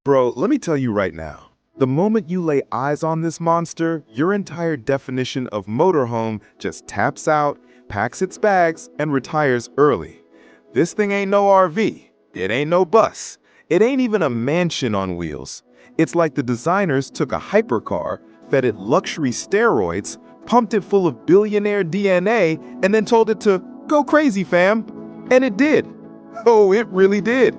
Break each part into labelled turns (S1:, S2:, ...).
S1: Bro, let me tell you right now. The moment you lay eyes on this monster, your entire definition of motorhome just taps out, packs its bags, and retires early. This thing ain't no RV. It ain't no bus. It ain't even a mansion on wheels. It's like the designers took a hypercar, fed it luxury steroids, pumped it full of billionaire DNA, and then told it to go crazy, fam. And it did. Oh, it really did.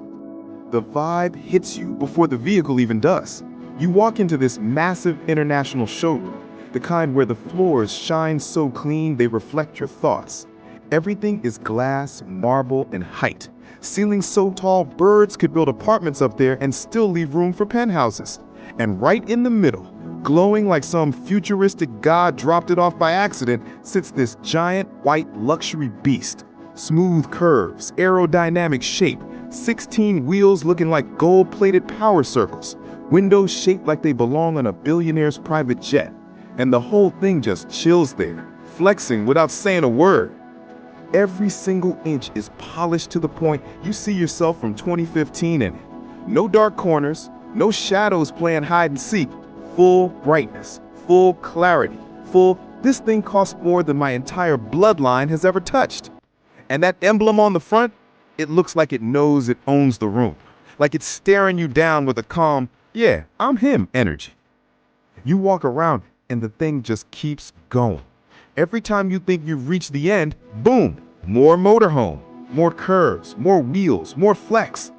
S1: The vibe hits you before the vehicle even does. You walk into this massive international showroom, the kind where the floors shine so clean they reflect your thoughts. Everything is glass, marble, and height. Ceilings so tall birds could build apartments up there and still leave room for penthouses. And right in the middle, glowing like some futuristic god dropped it off by accident, sits this giant white luxury beast. Smooth curves, aerodynamic shape, 16 wheels looking like gold-plated power circles, windows shaped like they belong on a billionaire's private jet, and the whole thing just chills there, flexing without saying a word. Every single inch is polished to the point you see yourself from 2015 in it. No dark corners, no shadows playing hide and seek, full brightness, full clarity, this thing costs more than my entire bloodline has ever touched. And that emblem on the front, it looks like it knows it owns the room. Like it's staring you down with a calm, yeah, I'm him energy. You walk around and the thing just keeps going. Every time you think you've reached the end, boom, more motorhome, more curves, more wheels, more flex.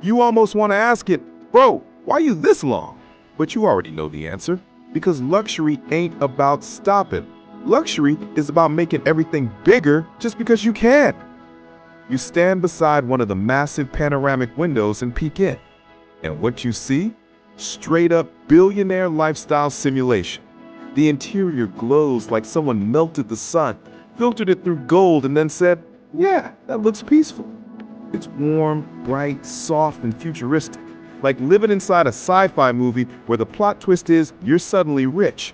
S1: You almost want to ask it, bro, why you this long? But you already know the answer, because luxury ain't about stopping. Luxury is about making everything bigger just because you can. You stand beside one of the massive panoramic windows and peek in. And what you see? Straight up billionaire lifestyle simulation. The interior glows like someone melted the sun, filtered it through gold, and then said, yeah, that looks peaceful. It's warm, bright, soft, and futuristic. Like living inside a sci-fi movie where the plot twist is you're suddenly rich.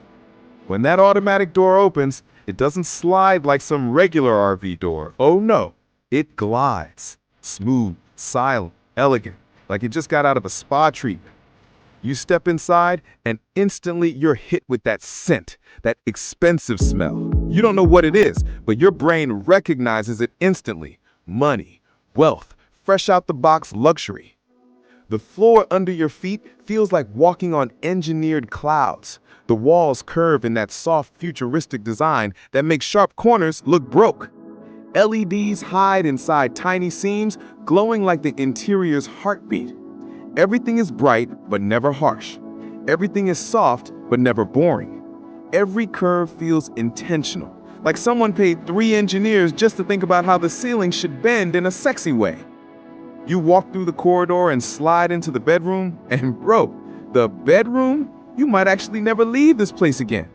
S1: When that automatic door opens, it doesn't slide like some regular RV door. Oh no, it glides. Smooth, silent, elegant, like it just got out of a spa treatment. You step inside and instantly you're hit with that scent, that expensive smell. You don't know what it is, but your brain recognizes it instantly. Money, wealth, fresh out the box luxury. The floor under your feet feels like walking on engineered clouds. The walls curve in that soft, futuristic design that makes sharp corners look broke. LEDs hide inside tiny seams, glowing like the interior's heartbeat. Everything is bright, but never harsh. Everything is soft, but never boring. Every curve feels intentional, like someone paid 3 engineers just to think about how the ceiling should bend in a sexy way. You walk through the corridor and slide into the bedroom, and bro, the bedroom? You might actually never leave this place again.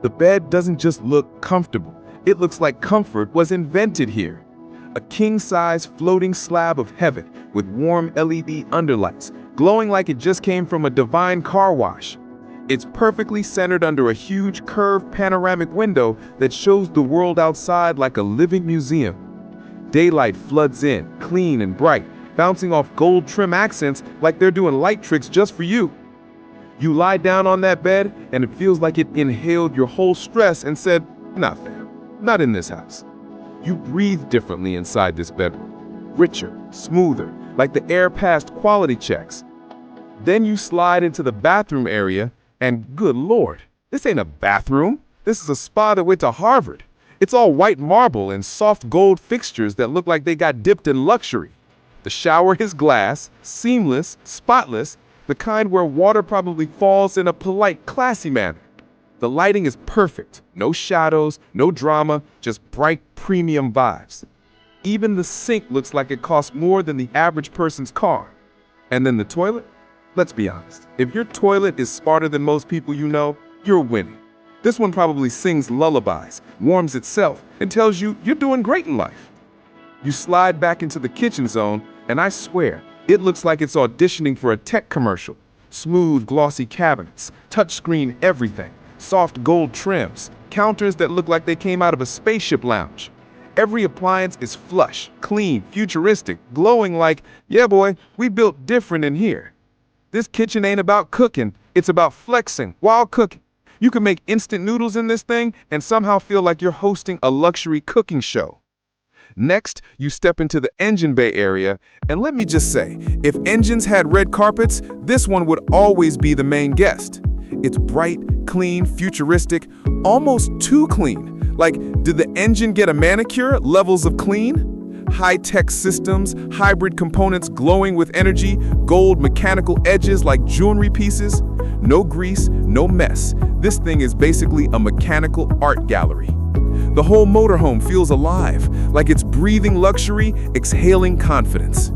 S1: The bed doesn't just look comfortable. It looks like comfort was invented here. A king-size floating slab of heaven with warm LED underlights, glowing like it just came from a divine car wash. It's perfectly centered under a huge curved panoramic window that shows the world outside like a living museum. Daylight floods in, clean and bright, bouncing off gold trim accents like they're doing light tricks just for you. You lie down on that bed and it feels like it inhaled your whole stress and said, nah fam, not in this house. You breathe differently inside this bedroom. Richer, smoother, like the air passed quality checks. Then you slide into the bathroom area and good lord, this ain't a bathroom. This is a spa that went to Harvard. It's all white marble and soft gold fixtures that look like they got dipped in luxury. The shower is glass, seamless, spotless, the kind where water probably falls in a polite, classy manner. The lighting is perfect. No shadows, no drama, just bright premium vibes. Even the sink looks like it costs more than the average person's car. And then the toilet? Let's be honest. If your toilet is smarter than most people you know, you're winning. This one probably sings lullabies, warms itself, and tells you you're doing great in life. You slide back into the kitchen zone, and I swear, it looks like it's auditioning for a tech commercial. Smooth, glossy cabinets, touchscreen everything, soft gold trims, counters that look like they came out of a spaceship lounge. Every appliance is flush, clean, futuristic, glowing like, yeah boy, we built different in here. This kitchen ain't about cooking, it's about flexing while cooking. You can make instant noodles in this thing and somehow feel like you're hosting a luxury cooking show. Next, you step into the engine bay area, and let me just say, if engines had red carpets, this one would always be the main guest. It's bright, clean, futuristic, almost too clean. Like, did the engine get a manicure? Levels of clean? High-tech systems, hybrid components glowing with energy, gold mechanical edges like jewelry pieces. No grease, no mess. This thing is basically a mechanical art gallery. The whole motorhome feels alive, like it's breathing luxury, exhaling confidence.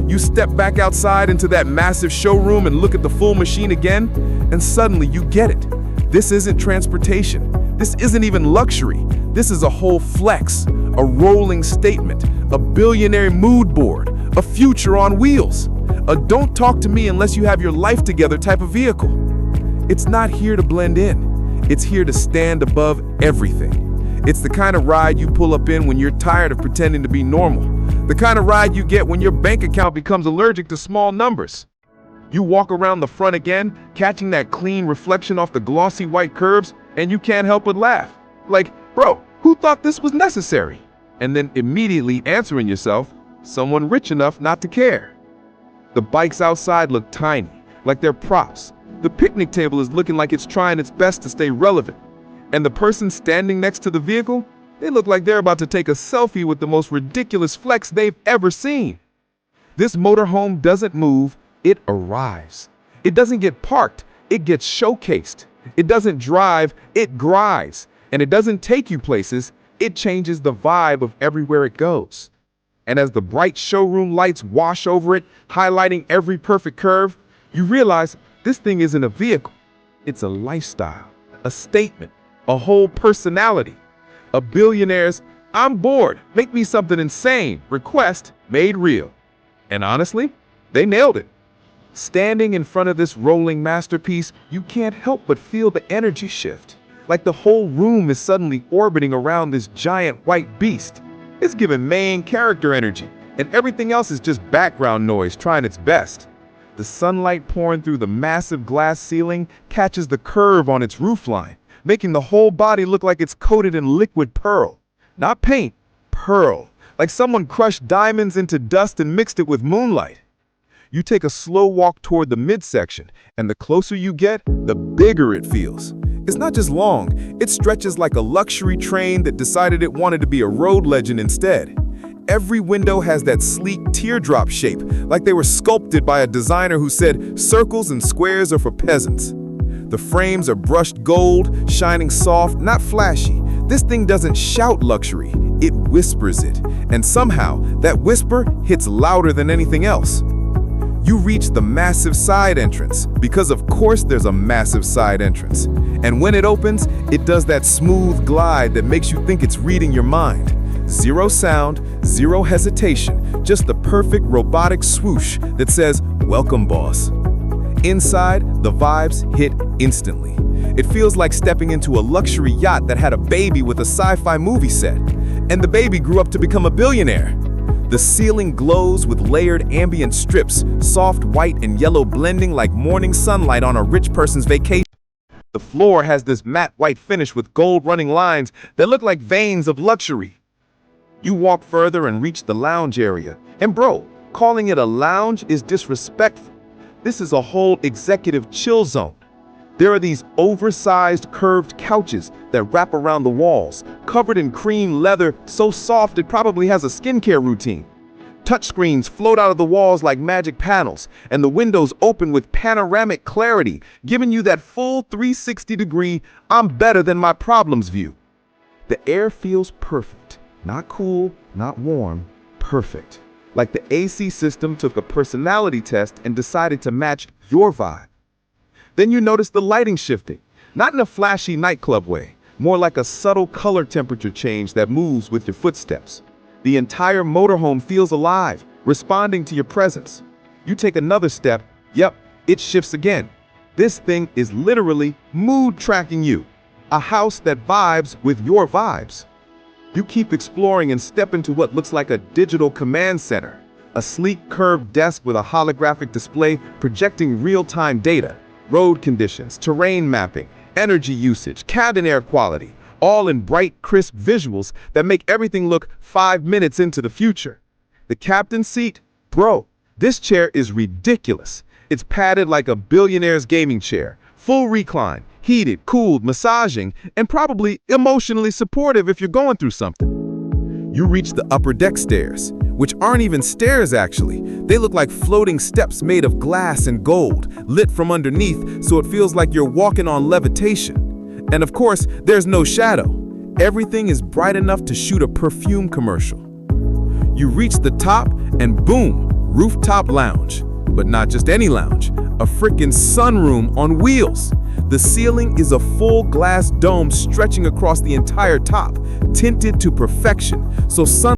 S1: You step back outside into that massive showroom and look at the full machine again, and suddenly you get it. This isn't transportation. This isn't even luxury. This is a whole flex, a rolling statement, a billionaire mood board, a future on wheels, a don't talk to me unless you have your life together type of vehicle. It's not here to blend in. It's here to stand above everything. It's the kind of ride you pull up in when you're tired of pretending to be normal. The kind of ride you get when your bank account becomes allergic to small numbers. You walk around the front again, catching that clean reflection off the glossy white curbs, and you can't help but laugh. Like, bro, who thought this was necessary? And then immediately answering yourself, someone rich enough not to care. The bikes outside look tiny, like they're props. The picnic table is looking like it's trying its best to stay relevant. And the person standing next to the vehicle, they look like they're about to take a selfie with the most ridiculous flex they've ever seen. This motorhome doesn't move, it arrives. It doesn't get parked, it gets showcased. It doesn't drive, it grinds. And it doesn't take you places, it changes the vibe of everywhere it goes. And as the bright showroom lights wash over it, highlighting every perfect curve, you realize this thing isn't a vehicle. It's a lifestyle, a statement, a whole personality. A billionaire's, "I'm bored, make me something insane," request made real. And honestly, they nailed it. Standing in front of this rolling masterpiece, you can't help but feel the energy shift. Like the whole room is suddenly orbiting around this giant white beast. It's giving main character energy, and everything else is just background noise trying its best. The sunlight pouring through the massive glass ceiling catches the curve on its roofline, making the whole body look like it's coated in liquid pearl. Not paint, pearl. Like someone crushed diamonds into dust and mixed it with moonlight. You take a slow walk toward the midsection, and the closer you get, the bigger it feels. It's not just long, it stretches like a luxury train that decided it wanted to be a road legend instead. Every window has that sleek teardrop shape, like they were sculpted by a designer who said circles and squares are for peasants. The frames are brushed gold, shining soft, not flashy. This thing doesn't shout luxury, it whispers it. And somehow, that whisper hits louder than anything else. You reach the massive side entrance, because of course there's a massive side entrance. And when it opens, it does that smooth glide that makes you think it's reading your mind. Zero sound, zero hesitation, just the perfect robotic swoosh that says, "Welcome, boss." Inside, the vibes hit instantly. It feels like stepping into a luxury yacht that had a baby with a sci-fi movie set. And the baby grew up to become a billionaire. The ceiling glows with layered ambient strips, soft white and yellow blending like morning sunlight on a rich person's vacation. The floor has this matte white finish with gold running lines that look like veins of luxury. You walk further and reach the lounge area. And bro, calling it a lounge is disrespectful. This is a whole executive chill zone. There are these oversized curved couches that wrap around the walls, covered in cream leather so soft it probably has a skincare routine. Touchscreens float out of the walls like magic panels, and the windows open with panoramic clarity, giving you that full 360-degree, "I'm better than my problems" view. The air feels perfect. Not cool, not warm, perfect. Like the AC system took a personality test and decided to match your vibe. Then you notice the lighting shifting, not in a flashy nightclub way, more like a subtle color temperature change that moves with your footsteps. The entire motorhome feels alive, responding to your presence. You take another step, yep, it shifts again. This thing is literally mood tracking you, a house that vibes with your vibes. You keep exploring and step into what looks like a digital command center. A sleek curved desk with a holographic display projecting real-time data, road conditions, terrain mapping, energy usage, cabin air quality, all in bright, crisp visuals that make everything look 5 minutes into the future. The captain's seat? Bro, this chair is ridiculous. It's padded like a billionaire's gaming chair, full recline, heated, cooled, massaging, and probably emotionally supportive if you're going through something. You reach the upper deck stairs, which aren't even stairs actually. They look like floating steps made of glass and gold, lit from underneath so it feels like you're walking on levitation. And of course, there's no shadow. Everything is bright enough to shoot a perfume commercial. You reach the top and boom, rooftop lounge. But not just any lounge, a frickin' sunroom on wheels. The ceiling is a full glass dome stretching across the entire top, tinted to perfection, so sun